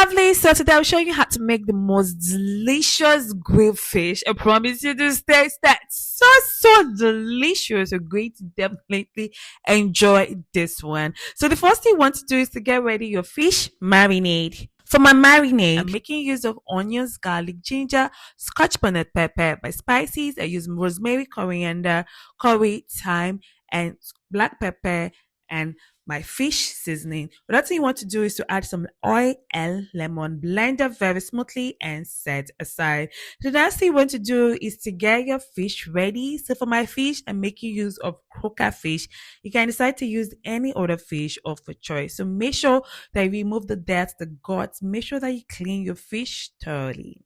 Lovely. So today I'll show you how to make the most delicious grilled fish. I promise you this taste that's so delicious. You're going to definitely enjoy this one. So the first thing you want to do is to get ready your fish marinade. For my marinade, I'm making use of onions, garlic, ginger, scotch bonnet pepper. My spices, I use rosemary, coriander, curry, thyme, and black pepper, and my fish seasoning. But that thing you want to do is to add some oil and lemon, blend up very smoothly and set aside. The next thing you want to do is to get your fish ready. So for my fish, I'm making use of croaker fish. You can decide to use any other fish of your choice. So make sure that you remove the dirt, the guts. Make sure that you clean your fish thoroughly.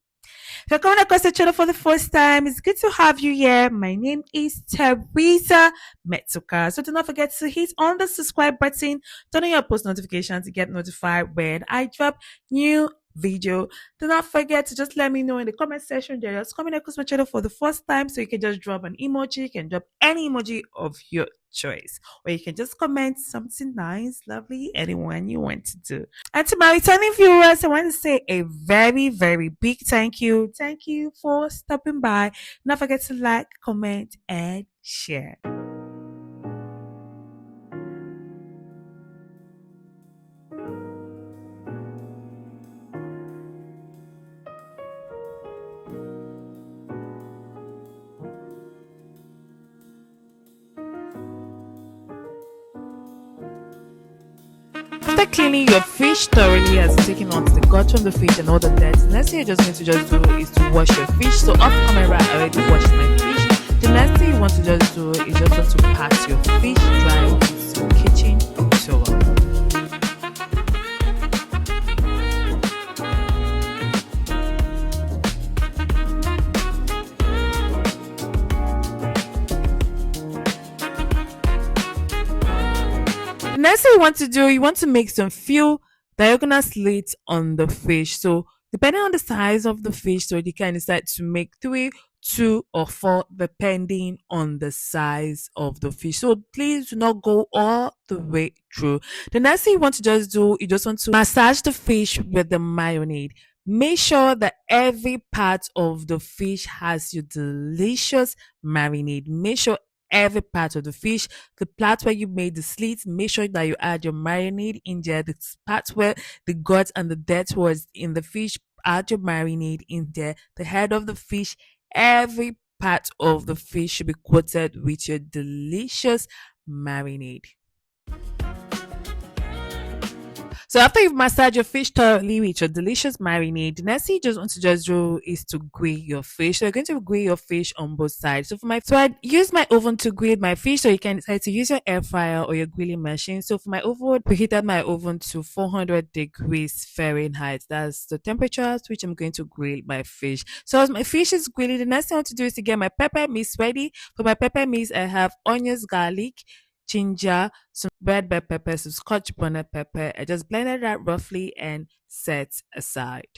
If you're coming across the channel for the first time, it's good to have you here. My name is Teresa Metsuka. So do not forget to hit on the subscribe button, turn on your post notifications to get notified when I drop new video. Do not forget to just let me know in the comment section that you're just coming across my channel for the first time. So you can just drop an emoji, you can drop any emoji of your choice, or you can just comment something nice, lovely, anyone you want to do. And to my returning viewers, I want to say a very big thank you. Thank you for stopping by. Don't forget to like, comment, and share. After cleaning your fish thoroughly, as taking out the gut from the fish and all the dirt, the next thing you're just going to just do is to wash your fish. So off camera, I already washed my fish. The next thing you want to just do is just want to pat your fish dry with some kitchen towel. Next thing you want to do, you want to make some few diagonal slits on the fish. So depending on the size of the fish, so you can decide to make three, two, or four, depending on the size of the fish. So please do not go all the way through. The next thing you want to just do, you just want to massage the fish with the marinade. Make sure that every part of the fish has your delicious marinade. Make sure every part of the fish, the part where you made the slits, make sure that you add your marinade in there. The part where the guts and the dirt was in the fish, add your marinade in there. The head of the fish, every part of the fish should be coated with your delicious marinade. So after you've massaged your fish thoroughly with your delicious marinade, the next thing you just want to just do is to grill your fish. So you're going to grill your fish on both sides. So I use my oven to grill my fish. So you can decide to use your air fryer or your grilling machine. So for my oven, I preheated my oven to 400 degrees Fahrenheit. That's the temperature at which I'm going to grill my fish. So as my fish is grilling, the next thing I want to do is to get my pepper mix ready. For my pepper mix, I have onions, garlic, ginger, some red bell pepper, some scotch bonnet pepper. I just blended that roughly and set aside.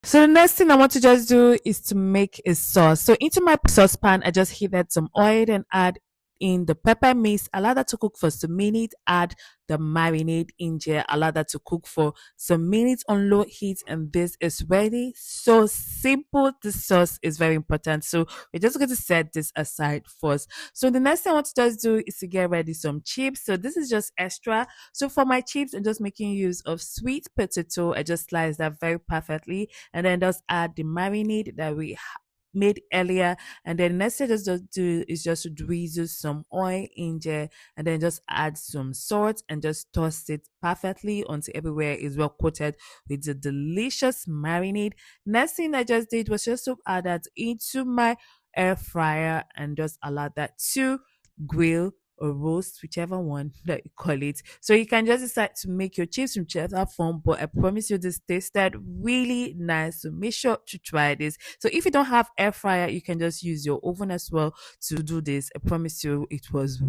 So the next thing I want to just do is to make a sauce. So into my saucepan, I just heated some oil and add in the pepper mix, allow that to cook for some minutes, add the marinade in there, allow that to cook for some minutes on low heat, and this is ready. So simple. The sauce is very important. So we're just going to set this aside first. So the next thing I want to just do is to get ready some chips. So this is just extra. So for my chips, I'm just making use of sweet potato. I just slice that very perfectly and then just add the marinade that we made earlier, and then next thing just do is just to drizzle some oil in there and then just add some salt and just toss it perfectly until everywhere is well coated with the delicious marinade. Next thing I just did was just to add that into my air fryer and just allow that to grill or roast, whichever one that you call it. So you can just decide to make your chips from whichever form, but I promise you this tasted really nice. So make sure to try this. So if you don't have air fryer, you can just use your oven as well to do this. I promise you it was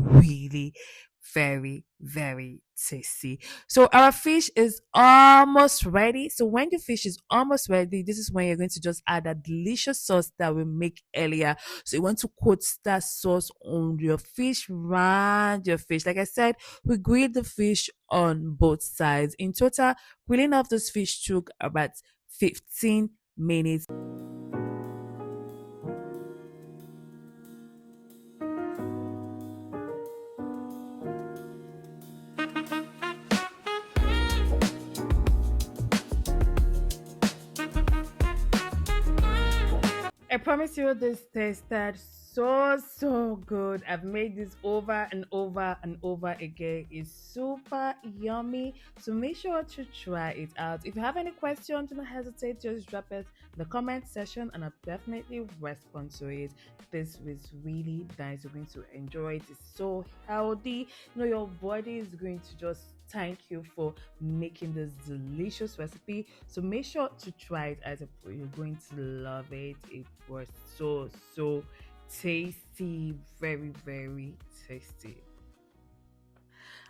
very, very tasty. So our fish is almost ready. So when your fish is almost ready, this is when you're going to just add a delicious sauce that we make earlier. So you want to coat that sauce on your fish, round your fish. Like I said, we grill the fish on both sides. In total, grilling of this fish took about 15 minutes. I promise you, this tasted so good. I've made this over and over and over again. It's super yummy. So make sure to try it out. If you have any questions, do not hesitate. Just drop it in the comment section, and I'll definitely respond to it. This was really nice. You're going to enjoy it. It's so healthy. Your body is going to just thank you for making this delicious recipe. So make sure to try it as you're going to love it. It was so tasty, very, very tasty.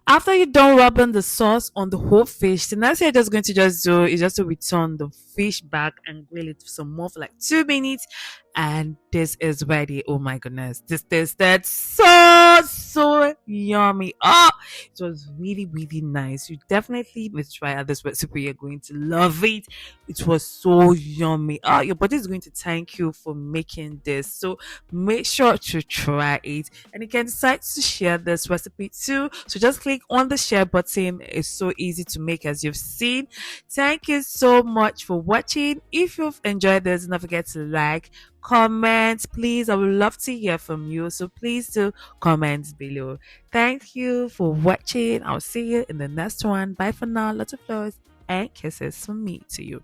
After you're done rubbing the sauce on the whole fish, the next thing you're just going to just do is just to return the fish back and grill it for some more for like 2 minutes. And this is ready. Oh my goodness. This tasted so yummy. Oh, it was really, really nice. You definitely must try out this recipe. You're going to love it. It was so yummy. Oh, your body is going to thank you for making this. So make sure to try it, and you can decide to share this recipe too. So just click on the share button. It's so easy to make, as you've seen. Thank you so much for watching. If you've enjoyed this, don't forget to like, comment, please. I would love to hear from you, so please do comment below. Thank you for watching. I'll see you in the next one. Bye for now. Lots of love and kisses from me to you.